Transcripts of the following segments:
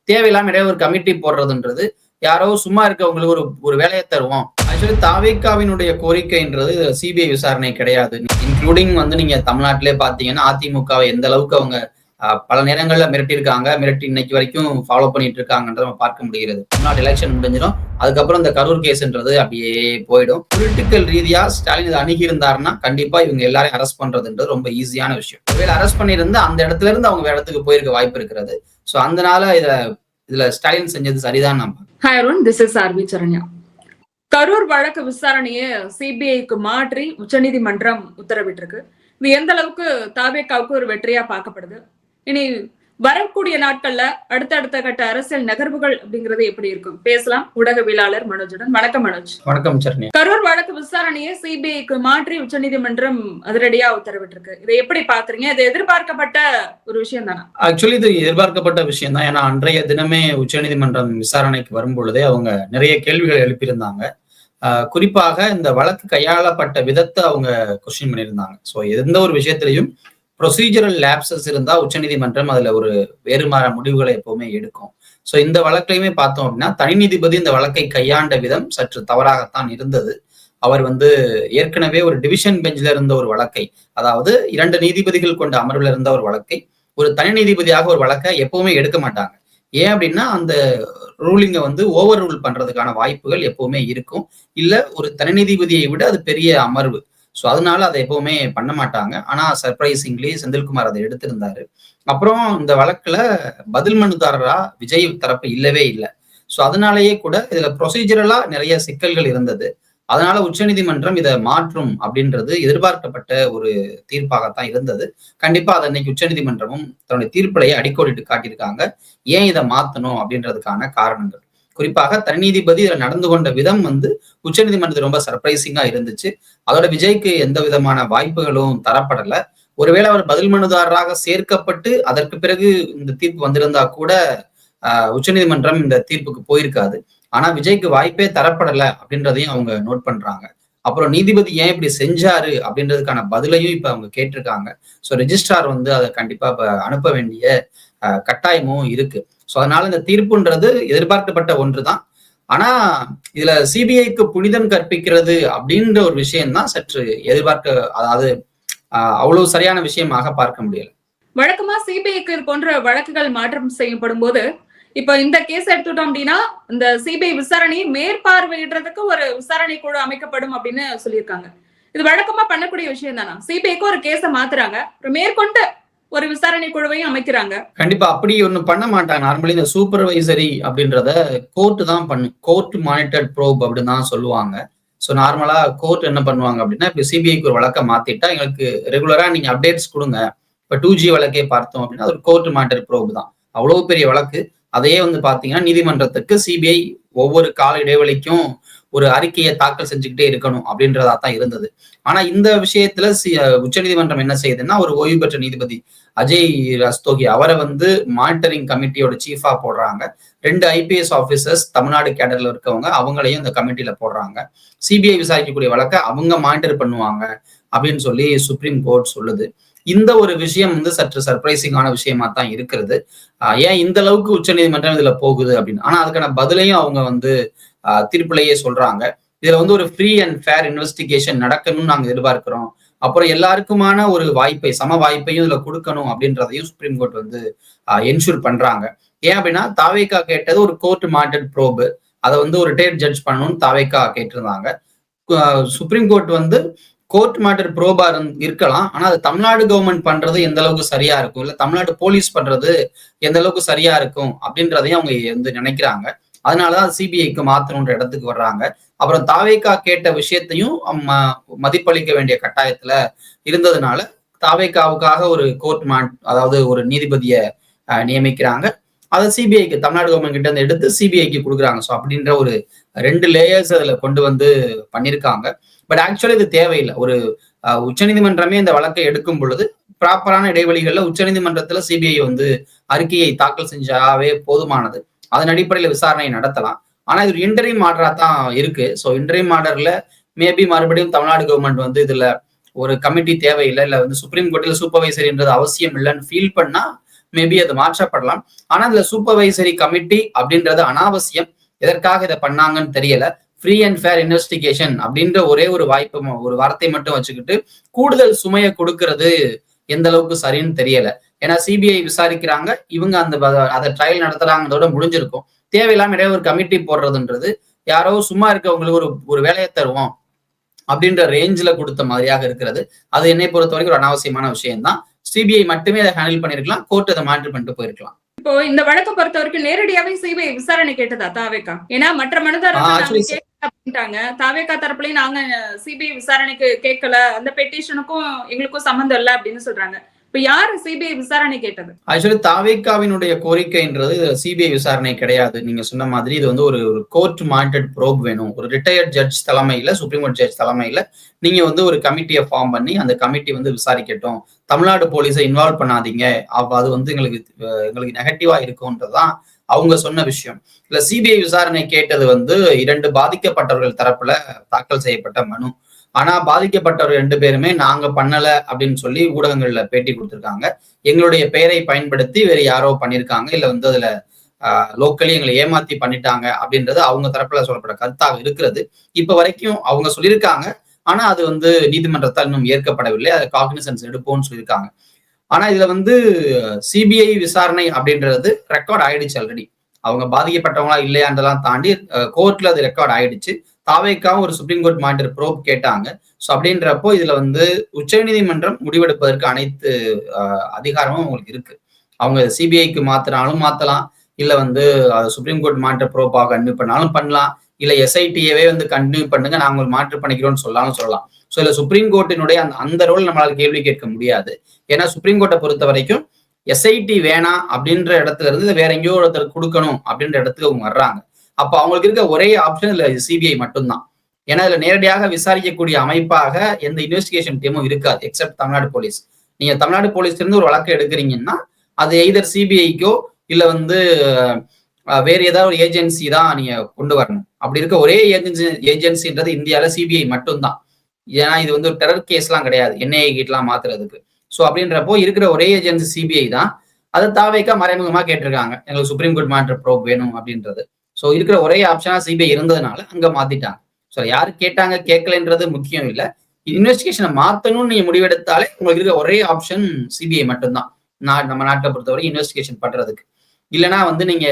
தேவையில்லாம இடையே ஒரு கமிட்டி போடுறதுன்றது யாரோ சும்மா இருக்கவங்களுக்கு ஒரு ஒரு வேலையை தருவோம். ஆக்சுவலி தாவேகாவினுடைய கோரிக்கைன்றது சிபிஐ விசாரணை கிடையாது. இன்க்ளூடிங் வந்து நீங்க தமிழ்நாட்டிலே பாத்தீங்கன்னா அதிமுகவை எந்த அளவுக்கு அவங்க பல நேரங்கள்ல மிரட்டியிருக்காங்க, மிரட்டி இன்னைக்கு வரைக்கும் ஃபாலோ பண்ணிட்டு இருக்காங்கன்றத நம்ம பார்க்க முடிகிறது. தமிழ்நாடு எலெக்ஷன் முடிஞ்சிடும், அதுக்கப்புறம் இந்த கரூர் கேஸ்ன்றது அப்படியே போயிடும். பொலிட்டிக்கல் ரீதியா ஸ்டாலின் இதை அணுகி இருந்தாருன்னா கண்டிப்பா இவங்க எல்லாரையும் அரெஸ்ட் பண்றதுன்றது ரொம்ப ஈஸியான விஷயம். ஒருவேளை அரெஸ்ட் பண்ணியிருந்தா அந்த இடத்துல இருந்து அவங்க இடத்துக்கு போயிருக்க வாய்ப்பு இருக்கிறது. சோ அதனால இதுல ஸ்டாலின் செஞ்சது சரிதான். நம்ம hi Arun, this is RV Saranya. Karur வழக்கு விசாரணையை சிபிஐக்கு மாற்றி உச்சநீதிமன்றம் உத்தரவிட்டிருக்கு. இது எந்த அளவுக்கு தாவேகாவுக்கு ஒரு வெற்றியா பார்க்கப்படுது? இனி வரக்கூடிய நாட்கள்ல அடுத்தடுத்த கட்ட அரசியல் நகர்வுகள் அப்படிங்கிறது எப்படி இருக்கும்? பேசலாம் ஊடகவியலாளர் மனோஜுடன். வணக்கம் மனோஜ். வணக்கம் சரண்யா. கரூர் வழக்கு விசாரணையை சிபிஐக்கு மாற்றி உச்சநீதிமன்றம் அதிரடியா உத்தரவிட்டிருக்கு. இதை எப்படி பாக்குறீங்க? இது எதிர்பார்க்கப்பட்ட ஒரு விஷயம் தானே? ஆக்சுவலி இது எதிர்பார்க்கப்பட்ட விஷயம் தான். ஏன்னா அன்றைய தினமே உச்சநீதிமன்றம் விசாரணைக்கு வரும் பொழுதே அவங்க நிறைய கேள்விகள் எழுப்பியிருந்தாங்க. குறிப்பாக இந்த வழக்கு கையாளப்பட்ட விதத்தை அவங்க கொஸ்டின் பண்ணியிருந்தாங்க. ஸோ எந்த ஒரு விஷயத்திலையும் ப்ரொசீஜரல் லேப்சஸ் இருந்தா உச்சநீதிமன்றம் அதுல ஒரு வேறுமாற முடிவுகளை எப்பவுமே எடுக்கும். ஸோ இந்த வழக்கையுமே பார்த்தோம் அப்படின்னா தனி நீதிபதி இந்த வழக்கை கையாண்ட விதம் சற்று தவறாகத்தான் இருந்தது. அவர் வந்து ஏற்கனவே ஒரு டிவிஷன் பெஞ்சில் இருந்த ஒரு வழக்கை, அதாவது 2 நீதிபதிகள் கொண்ட அமர்வில் இருந்த ஒரு வழக்கை ஒரு தனி நீதிபதியாக ஒரு வழக்கை எப்பவுமே எடுக்க மாட்டாங்க. ஏன் அப்படின்னா அந்த ரூலிங்கை வந்து ஓவர் ரூல் பண்றதுக்கான வாய்ப்புகள் எப்பவுமே இருக்கும். இல்ல ஒரு தனி நீதிபதியை விட அது பெரிய அமர்வு. ஸோ அதனால அதை எப்பவுமே பண்ண மாட்டாங்க. ஆனா சர்ப்ரைசிங்லி செந்தில்குமார் அதை எடுத்திருந்தாரு. அப்புறம் இந்த வழக்குல பதில் மனுதாரரா விஜய் தரப்பு இல்லவே இல்லை. ஸோ அதனாலேயே கூட இதுல ப்ரொசீஜரலா நிறைய சிக்கல்கள் இருந்தது. அதனால உச்சநீதிமன்றம் இதை மாற்றும் அப்படின்றது எதிர்பார்க்கப்பட்ட ஒரு தீர்ப்பாகத்தான் இருந்தது. கண்டிப்பா அதை இன்னைக்கு உச்சநீதிமன்றமும் தன்னுடைய தீர்ப்பிலேயே அடிக்கோடிட்டு காட்டியிருக்காங்க. ஏன் இதை மாத்தணும் அப்படின்றதுக்கான காரணங்கள். குறிப்பாக தனி நீதிபதி இதுல நடந்து கொண்ட விதம் வந்து உச்சநீதிமன்றத்துக்கு ரொம்ப சர்ப்ரைசிங்கா இருந்துச்சு. அதோட விஜய்க்கு எந்த விதமான வாய்ப்புகளும் தரப்படல. ஒருவேளை அவர் பதில் மனுதாரராக சேர்க்கப்பட்டு அதற்கு பிறகு இந்த தீர்ப்பு வந்திருந்தா கூட உச்சநீதிமன்றம் இந்த தீர்ப்புக்கு போயிருக்காது. ஆனா விஜய்க்கு வாய்ப்பே தரப்படல அப்படின்றதையும் அவங்க நோட் பண்றாங்க. அப்புறம் நீதிபதி ஏன் இப்படி செஞ்சாரு அப்படின்றதுக்கான பதிலையும் இப்ப அவங்க கேட்டிருக்காங்க. ஸோ ரெஜிஸ்ட்ரார் வந்து அதை கண்டிப்பா இப்ப அனுப்ப வேண்டிய கட்டாயமும் இருக்கு. ஸோ அதனால இந்த தீர்ப்புன்றது எதிர்பார்க்கப்பட்ட ஒன்றுதான். ஆனா இதுல சிபிஐக்கு புனிதம் கற்பிக்கிறது அப்படின்ற ஒரு விஷயம் தான் சற்று அதாவது அவ்வளவு சரியான விஷயமாக பார்க்க முடியல. வழக்கமா சிபிஐக்கு இது போன்ற வழக்குகள் மாற்றம் செய்யப்படும் போது, இப்ப இந்த கேஸ் எடுத்துட்டோம் அப்படின்னா இந்த சிபிஐ விசாரணையை மேற்பார்வையிடுறதுக்கு ஒரு விசாரணை குழு அமைக்கப்படும் அப்படின்னு சொல்லியிருக்காங்க. இது வழக்கமா பண்ணக்கூடிய விஷயம் தானா? சிபிஐக்கு ஒரு கேஸை மாத்துறாங்க, மேற்கொண்டு ஒரு விசாரணை குழுவையும் அமைக்கிறாங்க. கண்டிப்பா அப்படி ஒண்ணு பண்ண மாட்டாங்க. நார்மலி இந்த சூப்பர்வைசரி அப்படின்றத கோர்ட் தான் பண்ணும். கோர்ட் மானிட்டர்ட் ப்ரோப் அப்படின்னு தான் சொல்லுவாங்க. ஸோ நார்மலா கோர்ட் என்ன பண்ணுவாங்க அப்படின்னா, இப்ப சிபிஐக்கு ஒரு வழக்கை மாத்திட்டா எங்களுக்கு ரெகுலரா நீங்க அப்டேட்ஸ் கொடுங்க. இப்ப 2G வழக்கே பார்த்தோம் அப்படின்னா ஒரு கோர்ட் மானிட்டர்ட் ப்ரோப் தான். அவ்வளவு பெரிய வழக்கு. அதையே வந்து பாத்தீங்கன்னா நீதிமன்றத்துக்கு சிபிஐ ஒவ்வொரு கால இடைவெளிக்கும் ஒரு அறிக்கையை தாக்கல் செஞ்சுக்கிட்டே இருக்கணும் அப்படின்றதா தான் இருந்தது. ஆனா இந்த விஷயத்துல உச்சநீதிமன்றம் என்ன செய்யுதுன்னா, ஒரு ஓய்வு பெற்ற நீதிபதி அஜய் ரஸ்தோகி அவரை வந்து மானிட்டரிங் கமிட்டியோட சீஃபா போடுறாங்க. 2 IPS ஆபீசர்ஸ் தமிழ்நாடு கேடர்ல இருக்கவங்க அவங்களையும் இந்த கமிட்டியில போடுறாங்க. சிபிஐ விசாரிக்கக்கூடிய வழக்கை அவங்க மானிட்டர் பண்ணுவாங்க அப்படின்னு சொல்லி சுப்ரீம் கோர்ட் சொல்லுது. இந்த ஒரு விஷயம் வந்து சற்று சர்ப்ரைசிங்கான விஷயமா தான் இருக்கிறது. ஏன் இந்த அளவுக்கு உச்சநீதிமன்றம் இதுல போகுது அப்படின்னு. ஆனா அதுக்கான பதிலையும் அவங்க வந்து தீர்ப்பிலேயே சொல்றாங்க. இதுல வந்து ஒரு ஃப்ரீ அண்ட் ஃபேர் இன்வெஸ்டிகேஷன் நடக்கணும்னு நாங்க எதிர்பார்க்கிறோம். அப்புறம் எல்லாருக்குமான ஒரு வாய்ப்பை, சம வாய்ப்பையும் இதுல கொடுக்கணும் அப்படின்றதையும் சுப்ரீம் கோர்ட் வந்து என்ஷூர் பண்றாங்க. ஏன் அப்படின்னா தாவேகா கேட்டது ஒரு கோர்ட் மானிட்டர்ட் ப்ரோப், அதை வந்து ஒரு ரிட்டையர்ட் ஜட்ஜ் பண்ணணும்னு தாவேகா கேட்டிருந்தாங்க. சுப்ரீம் கோர்ட் வந்து கோர்ட் மானிட்டர் ப்ரோபா இருக்கலாம், ஆனா அது தமிழ்நாடு கவர்மெண்ட் பண்றது எந்த அளவுக்கு சரியா இருக்கும், இல்ல தமிழ்நாடு போலீஸ் பண்றது எந்த அளவுக்கு சரியா இருக்கும் அப்படின்றதையும் அவங்க வந்து நினைக்கிறாங்க. அதனாலதான் சிபிஐக்கு மாத்தணுன்ற இடத்துக்கு வர்றாங்க. அப்புறம் தாவேகா கேட்ட விஷயத்தையும் மதிப்பளிக்க வேண்டிய கட்டாயத்துல இருந்ததுனால தாவேகாவுக்காக ஒரு கோர்ட் அதாவது ஒரு நீதிபதியை நியமிக்கிறாங்க. அதை சிபிஐக்கு தமிழ்நாடு கவர்மெண்ட் கிட்ட இருந்து எடுத்து சிபிஐக்கு கொடுக்குறாங்க. ஸோ அப்படின்ற ஒரு 2 லேயர்ஸ் அதுல கொண்டு வந்து பண்ணியிருக்காங்க. பட் ஆக்சுவலி இது தேவையில்லை. ஒரு உச்சநீதிமன்றமே இந்த வழக்கை எடுக்கும் பொழுது ப்ராப்பரான இடைவெளிகள்ல உச்சநீதிமன்றத்துல சிபிஐ வந்து அறிக்கையை தாக்கல் செஞ்சாவே போதுமானது. அதன் அடிப்படையில விசாரணை நடத்தலாம். ஆனா இது ஒரு இன்டரிம் ஆர்டரா தான் இருக்கு. ஸோ இன்டரிம் ஆர்டர்ல மேபி மறுபடியும் தமிழ்நாடு கவர்மெண்ட் வந்து இதுல ஒரு கமிட்டி தேவையில்லை, இல்ல வந்து சுப்ரீம் கோர்ட்ல சூப்பர்வைசர்ன்றது அவசியம் இல்லைன்னு ஃபீல் பண்ணா மேபி அது மாற்றப்படலாம். ஆனா அதுல சூப்பர்வைசரி கமிட்டி அப்படின்றது அனாவசியம். எதற்காக இதை பண்ணாங்கன்னு தெரியல. ஃப்ரீ அண்ட் ஃபேர் இன்வெஸ்டிகேஷன் அப்படின்ற ஒரே ஒரு வாய்ப்பு, ஒரு வார்த்தை மட்டும் வச்சுக்கிட்டு கூடுதல் சுமையை கொடுக்கறது எந்த அளவுக்கு சரின்னு தெரியல. ஏன்னா சிபிஐ விசாரிக்கிறாங்க, இவங்க அதை ட்ரையல் நடத்துறாங்கன்றதோட முடிஞ்சிருக்கும். தேவையில்லாம இடையே ஒரு கமிட்டி போடுறதுன்றது யாரோ சும்மா இருக்கவங்களுக்கு ஒரு வேலையை தருவோம் அப்படின்ற ரேஞ்சில கொடுத்த மாதிரியாக இருக்கிறது. அது என்னை பொறுத்த வரைக்கும் ஒரு அனாவசியமான விஷயம் தான். சிபிஐ மட்டுமே அதை ஹேண்டில் பண்ணிருக்கலாம், கோர்ட் அதை மாற்றி பண்ணிட்டு போயிருக்கலாம். இப்போ இந்த வழக்கை பொறுத்த வரைக்கும் நேரடியாவே சிபிஐ விசாரணை கேட்டதா தாவேகா? ஏன்னா மற்ற மனுதாரர்கள் அப்படின்ட்டாங்க, தாவேகா தரப்புலயும் நாங்க சிபிஐ விசாரணைக்கு கேட்கல, அந்த பெட்டிஷனுக்கும் எங்களுக்கும் சம்பந்தம் இல்லை அப்படின்னு சொல்றாங்க. இப்ப யாரு சிபிஐ விசாரணை கேட்டது? ஆக்சுவலி தாவேகாவினுடைய கோரிக்கைன்றது சிபிஐ விசாரணை கிடையாது. நீங்க சொன்ன மாதிரி இது வந்து ஒரு கோர்ட் மானிட்டர்ட் ப்ரோப் வேணும். ஒரு ரிட்டையர்ட் ஜட்ஜ் தலைமையில, சுப்ரீம் கோர்ட் ஜட்ஜ் தலைமையில நீங்க வந்து ஒரு கமிட்டியை ஃபார்ம் பண்ணி அந்த கமிட்டி வந்து விசாரிக்கட்டும். தமிழ்நாடு போலீஸை இன்வால்வ் பண்ணாதீங்க, அது வந்து எங்களுக்கு நெகட்டிவா இருக்கும்ன்றதுதான் அவங்க சொன்ன விஷயம். இல்ல சிபிஐ விசாரணை கேட்டது வந்து 2 பாதிக்கப்பட்டவர்கள் தரப்புல தாக்கல் செய்யப்பட்ட மனு. ஆனா பாதிக்கப்பட்டவர் 2 பேருமே நாங்க பண்ணல அப்படின்னு சொல்லி ஊடகங்கள்ல பேட்டி கொடுத்திருக்காங்க. எங்களுடைய பெயரை பயன்படுத்தி வேற யாரோ பண்ணிருக்காங்க, இல்ல வந்து அதுல லோக்கலி எங்களை ஏமாத்தி பண்ணிட்டாங்க அப்படின்றது அவங்க தரப்புல சொல்லப்பட்ட கருத்தாக இருக்கிறது. இப்ப வரைக்கும் அவங்க சொல்லியிருக்காங்க. ஆனா அது வந்து நீதிமன்றத்தால் இன்னும் ஏற்கப்படவில்லை. அதை காக்னிசன்ஸ் எடுப்போம்னு சொல்லியிருக்காங்க. ஆனா இதுல வந்து சிபிஐ விசாரணை அப்படின்றது ரெக்கார்ட் ஆயிடுச்சு ஆல்ரெடி. அவங்க பாதிக்கப்பட்டவங்களா இல்லையான்றதெல்லாம் தாண்டி கோர்ட்ல அது ரெக்கார்ட் ஆயிடுச்சு. தாவேக்காவும் ஒரு சுப்ரீம் கோர்ட் மானிட்டர் ப்ரோப் கேட்டாங்க. ஸோ அப்படின்றப்போ இதுல வந்து உச்சநீதிமன்றம் முடிவெடுப்பதற்கு அனைத்து அதிகாரமும் உங்களுக்கு இருக்கு. அவங்க சிபிஐக்கு மாத்தினாலும் மாத்தலாம், இல்ல வந்து சுப்ரீம் கோர்ட் மானிட்டர் ப்ரோப்பாக கண்டினியூ பண்ணாலும் பண்ணலாம், இல்ல எஸ்ஐடியவே வந்து கண்டினியூ பண்ணுங்க நாங்க மாற்று பண்ணிக்கிறோம்னு சொல்லலாம். ஸோ இல்ல சுப்ரீம் கோர்ட்டினுடைய அந்த ரோல் நம்மளால கேள்வி கேட்க முடியாது. ஏன்னா சுப்ரீம் கோர்ட்டை பொறுத்த வரைக்கும் எஸ்ஐடி வேணாம் அப்படின்ற இடத்துல இருந்து வேற எங்கேயோ ஒருத்தர் கொடுக்கணும் அப்படின்ற இடத்துக்கு அவங்க வர்றாங்க. அப்ப அவங்களுக்கு இருக்க ஒரே ஆப்ஷன் இல்ல சிபிஐ மட்டும்தான். ஏன்னா இதுல நேரடியாக விசாரிக்கக்கூடிய அமைப்பாக எந்த இன்வெஸ்டிகேஷன் டீமும் இருக்காது எக்ஸப்ட் தமிழ்நாடு போலீஸ். நீங்க தமிழ்நாடு போலீஸ்ல இருந்து ஒரு வழக்கு எடுக்கிறீங்கன்னா அது எய்தர் சிபிஐக்கோ இல்ல வந்து வேற ஏதாவது ஒரு ஏஜென்சி தான் நீங்க கொண்டு வரணும். அப்படி இருக்க ஒரே ஏஜென்சின்றது இந்தியாவில சிபிஐ மட்டும்தான். ஏன்னா இது வந்து ஒரு டெரர் கேஸ் எல்லாம் கிடையாது, என்ஐஏ கிட்டலாம் மாத்துறதுக்கு. ஸோ அப்படின்றப்போ இருக்கிற ஒரே ஏஜென்சி சிபிஐ தான். அதை தாவேக்கா மறைமுகமா கேட்டிருக்காங்க, எங்களுக்கு சுப்ரீம் கோர்ட் மானிட்டர் ப்ரோப் வேணும் அப்படின்றது. ஸோ இருக்கிற ஒரே ஆப்ஷனா சிபிஐ இருந்ததுனால அங்க மாத்திட்டாங்க. ஸோ யாரு கேட்டாங்க கேட்கலன்றது முக்கியம் இல்லை. இன்வெஸ்டிகேஷனை மாத்தணும்னு நீங்க முடிவெடுத்தாலே உங்களுக்கு இருக்க ஒரே ஆப்ஷன் சிபிஐ மட்டும்தான் நம்ம நாட்டை பொறுத்தவரை இன்வெஸ்டிகேஷன் பண்றதுக்கு. இல்லைன்னா வந்து நீங்க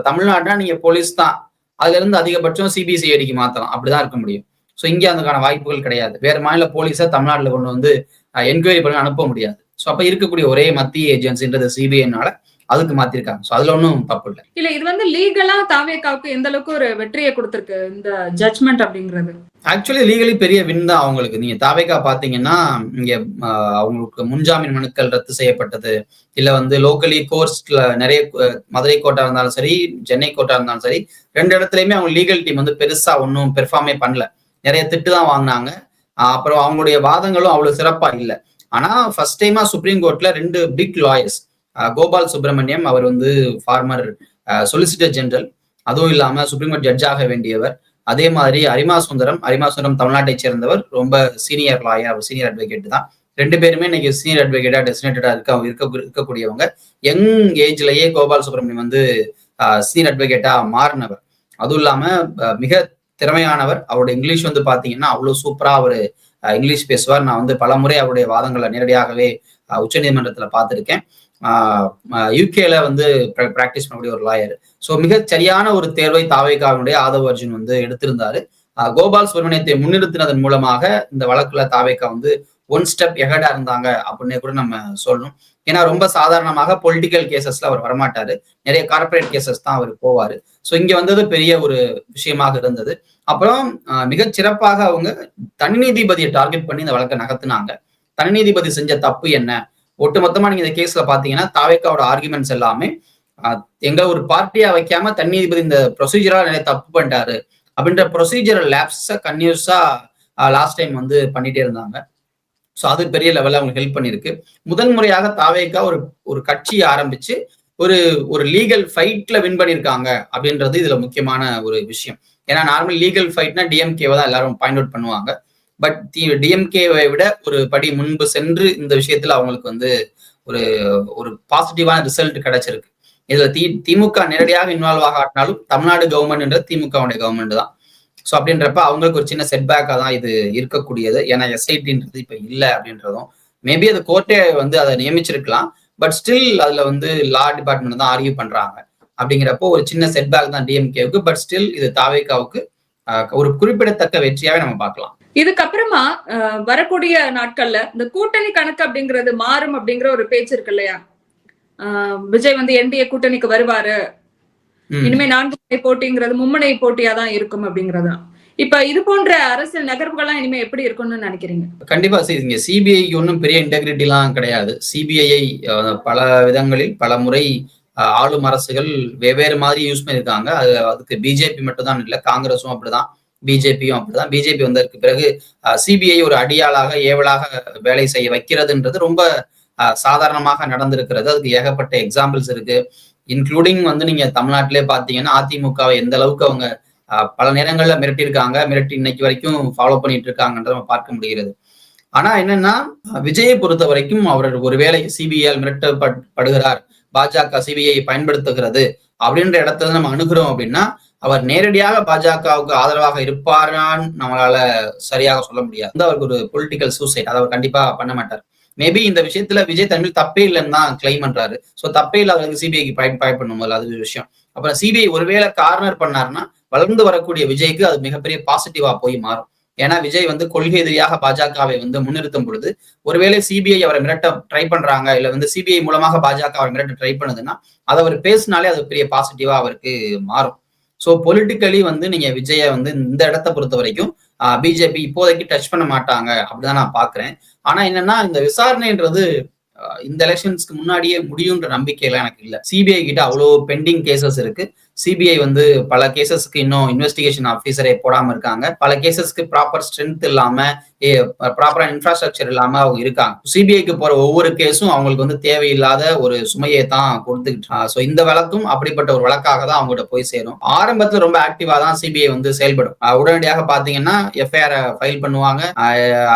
தமிழ்நாடுனா நீங்க போலீஸ் தான், அதுல இருந்து அதிகபட்சம் சிபிசிஐடிக்கு மாத்தலாம், அப்படிதான் இருக்க முடியும். ஸோ இங்கே அதுக்கான வாய்ப்புகள் கிடையாது. வேற மாநில போலீஸை தமிழ்நாட்டுல கொண்டு வந்து என்கொயரி பண்ணி அனுப்ப முடியாது. ஸோ அப்ப இருக்கக்கூடிய ஒரே மத்திய ஏஜென்சின்றது சிபிஐனால அதுக்கு மாத்திருக்காங்க. ஸோ அதுல ஒன்றும் தப்பு இல்லை. இல்ல இது வந்து லீகலா தாவேகாவுக்கு எந்த அளவுக்கு ஒரு வெற்றியை கொடுத்திருக்கு இந்த ஜட்ஜ்மெண்ட் அப்படிங்கிறது? ஆக்சுவலி லீகலி பெரிய வின் தான் அவங்களுக்கு. நீங்க தாவேகா பாத்தீங்கன்னா இங்க அவங்களுக்கு முன்ஜாமீன் மனுக்கள் ரத்து செய்யப்பட்டது, இல்ல வந்து லோக்கலி கோர்ட்ஸ்ல நிறைய மதுரை கோர்ட்டா இருந்தாலும் சரி, சென்னை கோர்ட்டா இருந்தாலும் சரி, 2 இடத்துலயுமே அவங்க லீகல் டீம் வந்து பெருசா ஒன்றும் பெர்ஃபார்மே பண்ணல. நிறைய திட்டு தான் வாங்கினாங்க. அப்புறம் அவங்களுடைய வாதங்களும் அவ்வளவு சிறப்பா இல்லை. ஆனா ஃபர்ஸ்ட் டைமா சுப்ரீம் கோர்ட்ல 2 பிக் லாயர்ஸ், கோபால் சுப்பிரமணியம், அவர் வந்து ஃபார்மர் சொலிசிட்டர் ஜெனரல், அதுவும் இல்லாம சுப்ரீம் கோர்ட் ஜட்ஜ் ஆக வேண்டியவர். அதே மாதிரி அரிமா சுந்தரம் தமிழ்நாட்டை சேர்ந்தவர், ரொம்ப சீனியர் லாயர், சீனியர் அட்வொகேட் தான். 2 பேருமே இன்னைக்கு சீனியர் அட்வொகேட்டா டெசிக்னேட்டடா இருக்கக்கூடியவங்க. யங் ஏஜ்லயே கோபால் சுப்பிரமணியம் வந்து சீனியர் அட்வொகேட்டா மாறினவர். அதுவும் இல்லாம மிக திறமையானவர். அவருடைய இங்கிலீஷ் வந்து பாத்தீங்கன்னா அவ்வளவு சூப்பரா அவரு இங்கிலீஷ் பேசுவார். நான் வந்து பல முறை அவருடைய வாதங்களை நேரடியாகவே உச்ச நீதிமன்றத்துல பார்த்திருக்கேன். யூகேல வந்து பிராக்டிஸ் பண்ணக்கூடிய ஒரு லாயர். ஸோ மிக சரியான ஒரு தேர்வை தாவேகாவினுடைய ஆதவ் அர்ஜுன் வந்து எடுத்திருந்தாரு. கோபால் சுப்பிரமணியத்தை முன்னிறுத்தினதன் மூலமாக இந்த வழக்குல தாவேகா வந்து 1 ஸ்டெப் எஹெடா இருந்தாங்க அப்படின்னு கூட நம்ம சொல்லணும். ஏன்னா ரொம்ப சாதாரணமாக பொலிட்டிக்கல் கேசஸ்ல அவர் வரமாட்டாரு, நிறைய கார்பரேட் கேசஸ் தான் அவர் போவாரு. ஸோ இங்க வந்தது பெரிய ஒரு விஷயமாக இருந்தது. அப்புறம் மிகச் சிறப்பாக அவங்க தனி நீதிபதியை டார்கெட் பண்ணி இந்த வழக்கை நகர்த்தினாங்க. தனி நீதிபதி செஞ்ச தப்பு என்ன? ஒட்டுமொத்தமா நீங்க இந்த கேஸ்ல பாத்தீங்கன்னா தாவேக்காவோட ஆர்குமெண்ட்ஸ் எல்லாமே எங்க ஒரு பார்ட்டியா வைக்காம தனி நீதிபதி இந்த ப்ரொசீஜரா நிறைய தப்பு பண்ணிட்டாரு அப்படின்ற ப்ரொசீஜரல் லேப்ஸ கன்யூஸா லாஸ்ட் டைம் வந்து பண்ணிட்டே இருந்தாங்க. ஸோ அது பெரிய லெவல்ல அவங்களுக்கு ஹெல்ப் பண்ணிருக்கு. முதன்முறையாக தாவேக்கா ஒரு கட்சியை ஆரம்பிச்சு ஒரு லீகல் ஃபைட்ல வின் பண்ணியிருக்காங்க அப்படின்றது இதுல முக்கியமான ஒரு விஷயம். ஏன்னா நார்மல் லீகல் ஃபைட்னா டிஎம்கேவை தான் எல்லாரும் பாயிண்ட் அவுட் பண்ணுவாங்க. பட் டிஎம்கேவை விட ஒரு படி முன்பு சென்று இந்த விஷயத்துல அவங்களுக்கு வந்து ஒரு ஒரு பாசிட்டிவான ரிசல்ட் கிடைச்சிருக்கு. இதுல திமுக நேரடியாக இன்வால்வ் ஆகாட்டினாலும் தமிழ்நாடு கவர்மெண்ட் திமுகவுடைய கவர்மெண்ட் தான். ஸோ அப்படின்றப்ப அவங்களுக்கு ஒரு சின்ன செட்பேக்காக தான் இது இருக்கக்கூடியது. ஏன்னா எஸ்ஐடின்றது இப்ப இல்லை அப்படின்றதும் மேபி அது கோர்ட்டே வந்து அதை நியமிச்சிருக்கலாம். பட் ஸ்டில் அதுல வந்து லா டிபார்ட்மெண்ட் தான் ஆர்கியூ பண்றாங்க. அப்படிங்கிறப்போ ஒரு சின்ன செட்பேக் தான் டிஎம்கேவுக்கு. பட் ஸ்டில் இது தாவேகாவுக்கு ஒரு குறிப்பிடத்தக்க வெற்றியாவே நம்ம பார்க்கலாம். இதுக்கப்புறமா வரக்கூடிய நாட்கள்ல இந்த கூட்டணி கணக்கு அப்படிங்கிறது மாறும் அப்படிங்கிற ஒரு பேச்சு இருக்கு இல்லையா? விஜய் வந்து என்டிஏ கூட்டணிக்கு வருவாரு, இனிமே 4 முனை போட்டிங்கிறது மும்முனை போட்டியா தான் இருக்கும் அப்படிங்கறது. இப்ப இது போன்ற அரசியல் நகர்வுகள்லாம் இனிமே எப்படி இருக்கும்னு நினைக்கிறீங்க? கண்டிப்பா இங்க சிபிஐக்கு ஒன்றும் பெரிய இன்டெகிரிட்டி எல்லாம் கிடையாது. சிபிஐ பல விதங்களில் பல முறை ஆளும் அரசுகள் வெவ்வேறு மாதிரி யூஸ் பண்ணியிருக்காங்க. அதுக்கு பிஜேபி மட்டும் தான் இல்லை, காங்கிரஸும் அப்படிதான், பிஜேபியும் அப்படிதான். பிஜேபி வந்ததற்கு பிறகு சிபிஐ ஒரு அடியாளாக ஏவலாக வேலை செய்ய வைக்கிறதுன்றது ரொம்ப சாதாரணமாக நடந்திருக்கிறது. அதுக்கு ஏகப்பட்ட எக்ஸாம்பிள்ஸ் இருக்கு. இன்க்ளூடிங் வந்து நீங்க தமிழ்நாட்டிலே பாத்தீங்கன்னா அதிமுகவை எந்த அளவுக்கு அவங்க பல நேரங்கள்ல மிரட்டியிருக்காங்க, மிரட்டி இன்னைக்கு வரைக்கும் ஃபாலோ பண்ணிட்டு இருக்காங்கன்றத நம்ம பார்க்க முடிகிறது. ஆனா என்னன்னா விஜயை பொறுத்த வரைக்கும் அவர் ஒருவேளை சிபிஐயால் மிரட்டப்படுகிறார், பாஜக சிபிஐ பயன்படுத்துகிறது அப்படின்ற இடத்துல நம்ம அணுகிறோம் அப்படின்னா அவர் நேரடியாக பாஜகவுக்கு ஆதரவாக இருப்பாரான்னு நம்மளால சரியாக சொல்ல முடியாது. அவருக்கு ஒரு பொலிட்டிக்கல் சூசைட், அதை அவர் கண்டிப்பா பண்ண மாட்டார். மேபி இந்த விஷயத்துல விஜய் தன்னில் தப்பே இல்லைன்னு தான் கிளைம் பண்றாரு. ஸோ தப்பே இல்லாத சிபிஐக்கு பயன்படும் போது அது ஒரு விஷயம். அப்புறம் சிபிஐ ஒருவேளை கார்னர் பண்ணாருன்னா வளர்ந்து வரக்கூடிய விஜய்க்கு அது மிகப்பெரிய பாசிட்டிவா போய் மாறும். ஏன்னா விஜய் வந்து கொள்கை எதிரியாக பாஜகவை வந்து முன்னிறுத்தும் பொழுது ஒருவேளை சிபிஐ அவரை மிரட்ட ட்ரை பண்றாங்க, இல்ல வந்து சிபிஐ மூலமாக பாஜக அவரை மிரட்ட ட்ரை பண்ணுதுன்னா அதை அவர் பேசினாலே அது பெரிய பாசிட்டிவா அவருக்கு மாறும். ஸோ பொலிட்டிக்கலி வந்து நீங்க விஜய வந்து இந்த இடத்த பொறுத்த வரைக்கும் பிஜேபி இப்போதைக்கு டச் பண்ண மாட்டாங்க அப்படிதான் நான் பாக்குறேன். ஆனா என்னன்னா இந்த விசாரணைன்றது இந்த எலெக்ஷன்ஸ்க்கு முன்னாடியே முடியுன்ற நம்பிக்கையெல்லாம் எனக்கு இல்லை. சிபிஐ கிட்ட அவ்வளோ பெண்டிங் கேசஸ் இருக்கு. சிபிஐ வந்து பல கேசஸ்க்கு இன்னும் இன்வெஸ்டிகேஷன் ஆஃபீஸரே போடாம இருக்காங்க. பல கேசஸ்க்கு ப்ராப்பர் ஸ்ட்ரென்த் இல்லாம ப்ராப்பரா இன்ஃப்ராஸ்ட்ரக்சர் இல்லாம அவங்க இருக்காங்க. சிபிஐக்கு போற ஒவ்வொரு கேஸும் அவங்களுக்கு வந்து தேவையில்லாத ஒரு சுமையை தான் கொடுத்துக்கிட்டு. ஸோ இந்த வழக்கும் அப்படிப்பட்ட ஒரு வழக்காக தான் அவங்ககிட்ட போய் சேரும். ஆரம்பத்துல ரொம்ப ஆக்டிவா தான் சிபிஐ வந்து செயல்படும். உடனடியாக பாத்தீங்கன்னா எஃப்ஐஆர் ஃபைல் பண்ணுவாங்க,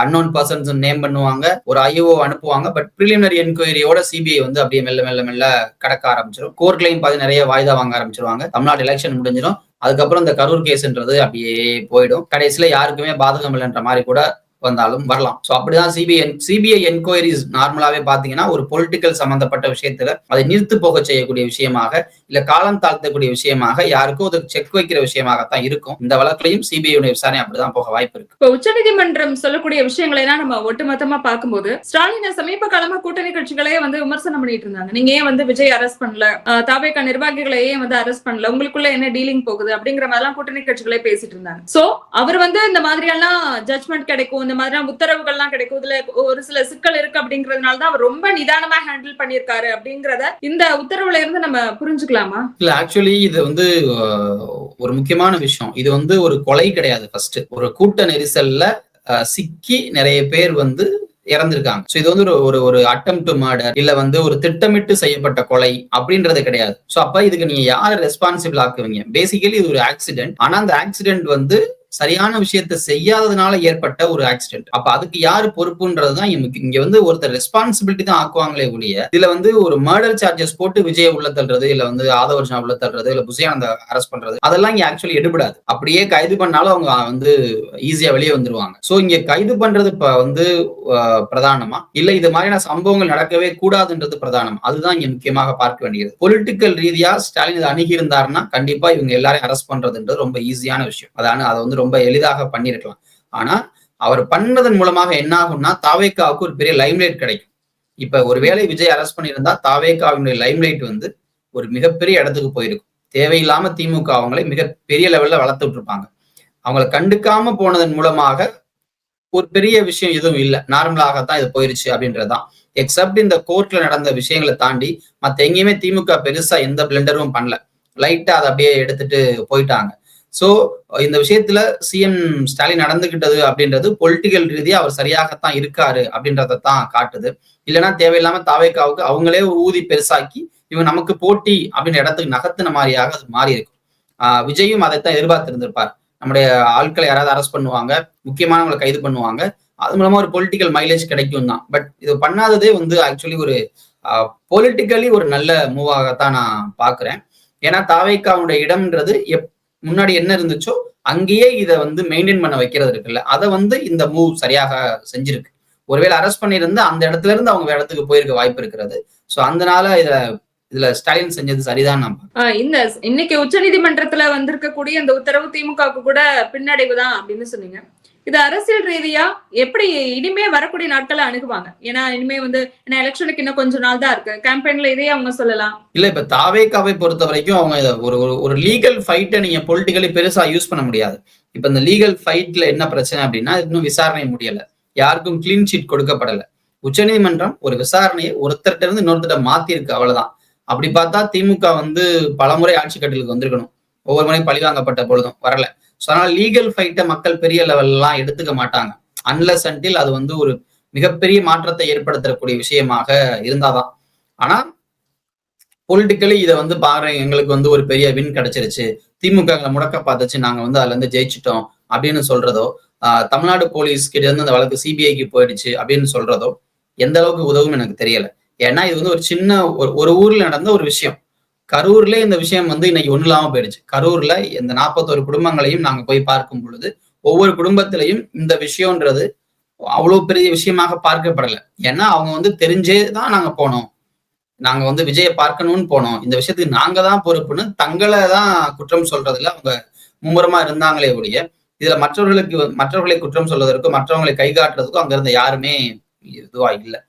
அன்னோன் பர்சன்ஸ் நேம் பண்ணுவாங்க, ஒரு ஐஓ அனுப்புவாங்க. பட் பிரிலிமினரி என்கொயரியோட சிபிஐ வந்து அப்படியே மெல்ல மெல்ல மெல்ல கடக்க ஆரம்பிச்சிடும். கோர்ட்லையும் பார்த்து நிறைய வாய்தா வாங்க ஆரம்பிச்சிருவாங்க. தமிழ்நாடு எலெக்ஷன் முடிஞ்சிடும். அதுக்கப்புறம் இந்த கரூர் கேஸ்ன்றது அப்படியே போயிடும். கடைசியில யாருக்குமே பாதகம் இல்லைன்ற மாதிரி கூட வந்தாலும் வரலாம். சோ அப்படிதான் சிபிஐ என்கொயரிஸ் நார்மலாவே பாத்தீங்கன்னா ஒரு பொலிட்டிக்கல் சம்பந்தப்பட்ட விஷயத்துல அதை நிறுத்து போக செய்யக்கூடிய விஷயமாக, இல்ல காலம் தாழ்த்தக்கூடிய விஷயமாக, யாருக்கும் ஒரு செக் வைக்கிற விஷயமாகத்தான் இருக்கும். இந்த வழக்கிலையும் சிபிஐ விசாரணை அப்படிதான் போக வாய்ப்பு இருக்கு. இப்போ உச்சநீதிமன்றம் சொல்லக்கூடிய விஷயங்களை எல்லாம் நம்ம ஒட்டுமொத்தமா பார்க்கும்போது ஸ்டாலினை சமீப காலமா கூட்டணி கட்சிகளே வந்து விமர்சனம் பண்ணிட்டு இருந்தாங்க. நீங்க ஏன் வந்து விஜய் அரெஸ்ட் பண்ணல, தாவேகா நிர்வாகிகளை ஏன் வந்து அரெஸ்ட் பண்ணல, உங்களுக்குள்ள என்ன டீலிங் போகுது அப்படிங்கிற மாதிரி எல்லாம் கூட்டணி கட்சிகளே பேசிட்டு இருந்தாங்க. சோ அவர் வந்து இந்த மாதிரியெல்லாம் ஜட்மெண்ட் கிடைக்கும், இந்த மாதிரி உத்தரவுகள்லாம் கிடைக்கும், இதுல ஒரு சில சிக்கல் இருக்கு அப்படிங்கறதுனால தான் அவர் ரொம்ப நிதானமா ஹேண்டில் பண்ணிருக்காரு அப்படிங்கறத இந்த உத்தரவுல இருந்து நம்ம புரிஞ்சுக்கலாமா? இல்ல ஆக்சுவலி இது வந்து ஒரு முக்கியமான விஷயம். இது வந்து ஒரு கொலை கிடையாது. ஃபர்ஸ்ட் ஒரு கூட்ட நெரிசல்ல சிக்கி நிறைய பேர் வந்து இறந்திருக்காங்க. சோ இது வந்து ஒரு அட்டெம்ப்ட் டு மர்டர், இல்ல வந்து ஒரு திட்டமிட்டு செய்யப்பட்ட கொலை அப்படின்றது கிடையாது. சோ அப்ப இதுக்கு நீங்க யாரை ரெஸ்பான்சிபிள் ஆக்குவீங்க? பேசிக்கலி இது ஒரு ஆக்சிடென்ட். ஆனா அந்த ஆக்சிடென்ட் வந்து சரியான விஷயத்தை செய்யாததுனால ஏற்பட்ட ஒரு ஆக்சிடென்ட். அப்ப அதுக்கு யாரு பொறுப்புன்றதுதான் இங்க வந்து ஒருத்தர் ரெஸ்பான்சிபிலிட்டி தான் ஆக்குவாங்களே ஒழிய இதுல வந்து ஒரு மர்டர் சார்ஜஸ் போட்டு விஜய் உள்ள தள்ளுறது, இல்ல வந்து ஆதவர்ஜனா உள்ள தள்ளுறது, இல்ல புசியானந்த அரெஸ்ட் பண்றது, அதெல்லாம் இங்க ஆக்சுவலி எடுபடாது. அப்படியே கைது பண்ணாலும் அவங்க வந்து ஈஸியா வெளியே வந்துருவாங்க. சோ இங்க கைது பண்றது இப்ப வந்து பிரதானமா, இல்ல இது மாதிரியான சம்பவங்கள் நடக்கவே கூடாதுன்றது பிரதானம். அதுதான் இங்க முக்கியமாக பார்க்க வேண்டியது. பொலிட்டிக்கல் ரீதியா ஸ்டாலின் இதை அணுகி இருந்தாருன்னா கண்டிப்பா இவங்க எல்லாரையும் அரெஸ்ட் பண்றதுன்றது ரொம்ப ஈஸியான விஷயம். அதான அதை வந்து ரொம்ப எளிதாக பண்ணிருக்கலாம். ஆனா அவர் பண்ணதன் மூலமாக என்ன ஆகும்னா தாவேகாவுக்கு ஒரு பெரிய லைம்லைட் கிடைக்கும். இப்ப ஒருவேளை விஜய் அரெஸ்ட் பண்ணியிருந்தா தாவேகாவினுடைய லைம்லைட் வந்து ஒரு மிகப்பெரிய இடத்துக்கு போயிருக்கும். தேவையில்லாம திமுக அவங்களை மிகப்பெரிய லெவல்ல வளர்த்து விட்டுருப்பாங்க. அவங்களை கண்டுக்காம போனதன் மூலமாக ஒரு பெரிய விஷயம் எதுவும் இல்லை, நார்மலாகத்தான் இது போயிருச்சு அப்படின்றதுதான். எக்ஸப்ட் இந்த கோர்ட்ல நடந்த விஷயங்களை தாண்டி மத்த எங்கேயுமே திமுக பெருசா எந்த பிளண்டரும் பண்ணல. லைட்டா அதை அப்படியே எடுத்துட்டு போயிட்டாங்க. சோ இந்த விஷயத்துல சிஎம் ஸ்டாலின் நடந்துகிட்டது அப்படின்றது பொலிட்டிக்கல் ரீதியா அவர் சரியாகத்தான் இருக்காரு அப்படின்றதான் காட்டுது. இல்லைன்னா தேவையில்லாம தாவேகாவுக்கு அவங்களே ஊதி பெருசாக்கி இவங்க நமக்கு போட்டி அப்படின்ற இடத்துக்கு நகர்த்தின மாதிரியாக அது மாறி இருக்கும். விஜயும் அதைத்தான் எதிர்பார்த்திருந்திருப்பார். நம்முடைய ஆட்களை யாராவது அரெஸ்ட் பண்ணுவாங்க, முக்கியமானவங்களை கைது பண்ணுவாங்க, அது மூலமா ஒரு பொலிட்டிக்கல் மைலேஜ் கிடைக்கும் தான். பட் இது பண்ணாததே வந்து ஆக்சுவலி ஒரு பொலிட்டிக்கலி ஒரு நல்ல மூவாகத்தான் நான் பாக்குறேன். ஏன்னா தாவேக்காவுடைய இடம்ன்றது முன்னாடி என்ன இருந்துச்சோ அங்கேயே இதை வந்து மெயின்டைன் பண்ண வைக்கிறது இருக்குல்ல, அதை வந்து இந்த மூவ் சரியாக செஞ்சிருக்கு. ஒருவேளை அரெஸ்ட் பண்ணியிருந்தா அந்த இடத்துல இருந்து அவங்க இடத்துக்கு போயிருக்க வாய்ப்பு இருக்கிறது. சோ அதனால இதுல ஸ்டாலின் செஞ்சது சரிதான். நம்ம இந்த இன்னைக்கு உச்ச நீதிமன்றத்துல வந்திருக்கக்கூடிய இந்த உத்தரவு திமுகவுக்கு கூட பின்னடைவு தான் அப்படின்னு சொன்னீங்க. இது அரசியல் ரீதியா எப்படி இனிமே வரக்கூடிய நாட்களை அணுகுவாங்க? ஏன்னா இனிமே வந்து எலெக்ஷனுக்கு இன்னும் கொஞ்ச நாள் தான் இருக்கு, கேம்பெயின்ல இதே அவங்க சொல்லலாம். இல்ல, இப்ப தாவேக்காவை பொறுத்த வரைக்கும் அவங்க ஒரு லீகல் ஃபைட்டை நீங்க பொலிட்டிக்கலி பெருசா யூஸ் பண்ண முடியாது. இப்ப இந்த லீகல் ஃபைட்ல என்ன பிரச்சனை அப்படின்னா, இன்னும் விசாரணை முடியல, யாருக்கும் கிளீன் சீட் கொடுக்கப்படல. உச்சநீதிமன்றம் ஒரு விசாரணையை ஒருத்தர்கிட்ட இருந்து இன்னொருத்தர் மாத்தி இருக்கு, அவ்வளவுதான். அப்படி பார்த்தா திமுக வந்து பலமுறை ஆட்சி கட்டிலுக்கு வந்திருக்கணும், ஒவ்வொரு முறையும் பழிவாங்கப்பட்ட பொழுதும் வரல. ஸோ அதனால லீகல் ஃபைட்டை மக்கள் பெரிய லெவல்லாம் எடுத்துக்க மாட்டாங்க, அன்லஸ் அன்டில் அது வந்து ஒரு மிகப்பெரிய மாற்றத்தை ஏற்படுத்தக்கூடிய விஷயமாக இருந்தாதான். ஆனா பொலிட்டிக்கலி இதை வந்து பாரு, எங்களுக்கு வந்து ஒரு பெரிய வின் கிடைச்சிருச்சு, திமுக முடக்க பார்த்துச்சு, நாங்க வந்து அதுல இருந்து ஜெயிச்சிட்டோம் அப்படின்னு சொல்றதோ, தமிழ்நாடு போலீஸ் கிட்ட இருந்து அந்த வழக்கு சிபிஐக்கு போயிடுச்சு அப்படின்னு சொல்றதோ எந்த அளவுக்கு உதவும் எனக்கு தெரியல. ஏன்னா இது வந்து ஒரு சின்ன ஒரு ஊர்ல நடந்த ஒரு விஷயம். கரூர்ல இந்த விஷயம் வந்து இன்னைக்கு ஒண்ணு இல்லாம போயிடுச்சு. கரூர்ல இந்த 41 குடும்பங்களையும் நாங்க போய் பார்க்கும் பொழுது ஒவ்வொரு குடும்பத்திலையும் இந்த விஷயம்ன்றது அவ்வளவு பெரிய விஷயமாக பார்க்கப்படலை. ஏன்னா அவங்க வந்து தெரிஞ்சே தான் நாங்க போனோம், நாங்க வந்து விஜயை பார்க்கணும்னு போனோம், இந்த விஷயத்துக்கு நாங்க தான் பொறுப்புன்னு தங்களை தான் குற்றம் சொல்றதுல அவங்க மும்முரமா இருந்தாங்களே ஒழிய, இதுல மற்றவர்களை குற்றம் சொல்வதற்கும் மற்றவங்களை கை காட்டுறதுக்கும் அங்க இருந்த யாருமே இதுவா இல்லை.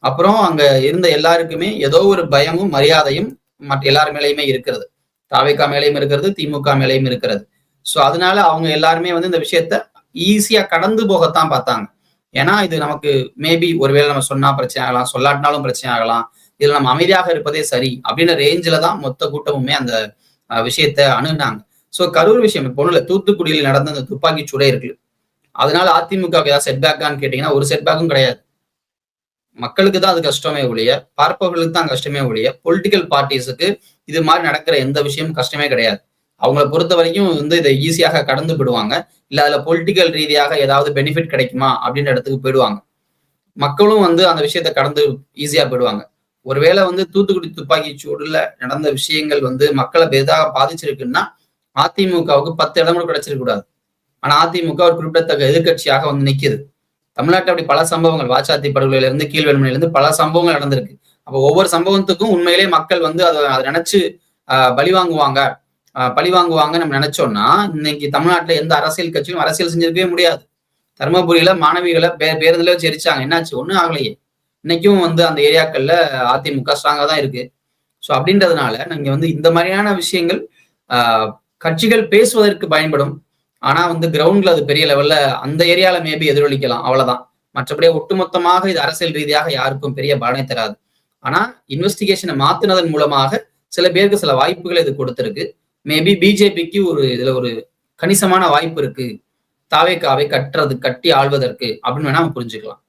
அப்புறம் அங்க இருந்த எல்லாருக்குமே ஏதோ ஒரு பயமும் மரியாதையும் மற்ற எல்லார் மேலேயுமே இருக்கிறது, தாவேக்கா மேலேயும் இருக்கிறது, திமுக மேலேயும் இருக்கிறது. சோ அதனால அவங்க எல்லாருமே வந்து இந்த விஷயத்த ஈஸியா கடந்து போகத்தான் பார்த்தாங்க. ஏன்னா இது நமக்கு மேபி ஒருவேளை நம்ம சொன்னா பிரச்சனை ஆகலாம், சொல்லாட்டினாலும் பிரச்சனை ஆகலாம், இதுல நம்ம அமைதியாக இருப்பதே சரி அப்படின்ற ரேஞ்சில தான் மொத்த கூட்டமுமே அந்த விஷயத்த அணுகுனாங்க. சோ கரூர் விஷயம் இப்போ ஒண்ணுல, தூத்துக்குடியில் நடந்த அந்த துப்பாக்கி சூடே இருக்கு, அதனால அதிமுக ஏதாவது செட்பேக்கான்னு கேட்டீங்கன்னா ஒரு செட்பேக்கும் கிடையாது. மக்களுக்கு தான் அது கஷ்டமே ஒழிய, பார்ப்பவர்களுக்கு தான் கஷ்டமே ஒழிய, பொலிட்டிக்கல் பார்ட்டிஸுக்கு இது மாதிரி நடக்கிற எந்த விஷயமும் கஷ்டமே கிடையாது. அவங்களை பொறுத்த வரைக்கும் வந்து இதை ஈஸியாக கடந்து போயிடுவாங்க, இல்ல அதுல பொலிட்டிக்கல் ரீதியாக ஏதாவது பெனிஃபிட் கிடைக்குமா அப்படின்ற இடத்துக்கு போயிடுவாங்க. மக்களும் வந்து அந்த விஷயத்த கடந்து ஈஸியா போயிடுவாங்க. ஒருவேளை வந்து தூத்துக்குடி துப்பாக்கி சூடுல நடந்த விஷயங்கள் வந்து மக்களை பெரிதாக பாதிச்சிருக்குன்னா அதிமுகவுக்கு 10 இடம் கூட கிடைச்சிருக்க கூடாது. ஆனா அதிமுக ஒரு குறிப்பிடத்தக்க எதிர்கட்சியாக வந்து நிக்குது. தமிழ்நாட்டில் அப்படி பல சம்பவங்கள், வாச்சாத்தி படுகொலையில இருந்து கீழ்வெண்மையில இருந்து பல சம்பவங்கள் நடந்திருக்கு. அப்போ ஒவ்வொரு சம்பவத்துக்கும் உண்மையிலேயே மக்கள் வந்து அதை நினைச்சு பழி வாங்குவாங்க நம்ம நினைச்சோம்னா இன்னைக்கு தமிழ்நாட்டுல எந்த அரசியல் கட்சியும் அரசியல் செஞ்சிருக்கவே முடியாது. தருமபுரியில மாணவிகளை பேருந்துல வச்சு எரிச்சாங்க, என்னாச்சு? ஒண்ணும் ஆகலையே. இன்னைக்கும் வந்து அந்த ஏரியாக்கள்ல அதிமுக ஸ்ட்ராங்கா தான் இருக்கு. ஸோ அப்படின்றதுனால நீங்க வந்து இந்த மாதிரியான விஷயங்கள் கட்சிகள் பேசுவதற்கு பயன்படும். ஆனா வந்து கிரவுண்ட்ல அது பெரிய லெவல்ல அந்த ஏரியால மேபி எதிரொலிக்கலாம், அவ்வளவுதான். மற்றபடியே ஒட்டுமொத்தமாக இது அரசியல் ரீதியாக யாருக்கும் பெரிய பலனை தராது. ஆனா இன்வெஸ்டிகேஷனை மாத்தினதன் மூலமாக சில பேருக்கு சில வாய்ப்புகளை இது கொடுத்திருக்கு. மேபி பிஜேபிக்கு இதுல ஒரு கணிசமான வாய்ப்பு இருக்கு, தாவேக்காவை கட்டி ஆள்வதற்கு அப்படின்னு வேணா புரிஞ்சுக்கலாம்.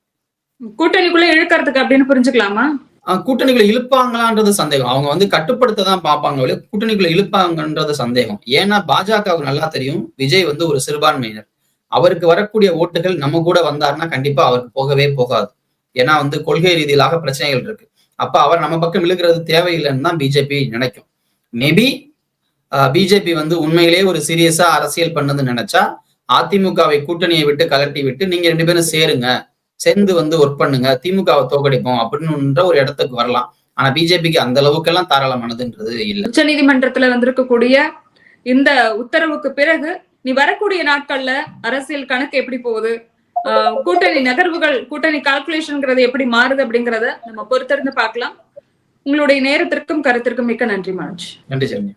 கூட்டணிக்குள்ள இழுக்கிறதுக்கு அப்படின்னு புரிஞ்சுக்கலாமா? கூட்டணிகளை இழுப்பாங்களான்றது சந்தேகம். அவங்க வந்து கட்டுப்படுத்த தான் பார்ப்பாங்க, கூட்டணிக்குள்ள இழுப்பாங்கன்றது சந்தேகம். ஏன்னா பாஜகவுக்கு நல்லா தெரியும் விஜய் வந்து ஒரு சிறுபான்மையினர், அவருக்கு வரக்கூடிய ஓட்டுகள் நம்ம கூட வந்தாருன்னா கண்டிப்பா அவருக்கு போகவே போகாது. ஏன்னா வந்து கொள்கை ரீதியிலாக பிரச்சனைகள் இருக்கு. அப்ப அவர் நம்ம பக்கம் இழுக்கிறது தேவையில்லைன்னு தான் பிஜேபி நினைக்கும். மேபி பிஜேபி வந்து உண்மையிலேயே ஒரு சீரியஸா அரசியல் பண்ணதுன்னு நினைச்சா அதிமுகவை கூட்டணியை விட்டு கலட்டி விட்டு நீங்க 2 பேரும் சேருங்க, சேர்ந்து வந்து ஒர்க் பண்ணுங்க, திமுகவை தோக்கடிப்போம் அப்படின்னு ஒரு இடத்துக்கு வரலாம். ஆனா பிஜேபிக்கு அந்த அளவுக்கு எல்லாம் தாராளமானதுன்றது இல்லை. உச்ச நீதிமன்றத்துல வந்திருக்கக்கூடிய இந்த உத்தரவுக்கு பிறகு நீ வரக்கூடிய நாட்கள்ல அரசியல் கணக்கு எப்படி போகுது, கூட்டணி நகர்வுகள், கூட்டணி கால்குலேஷன்ங்கிறது எப்படி மாறுது அப்படிங்கறத நம்ம பொறுத்திருந்து பார்க்கலாம். உங்களுடைய நேரத்திற்கும் கருத்திற்கும் மிக்க நன்றி மனோஜ். நன்றி ஜெர்மி.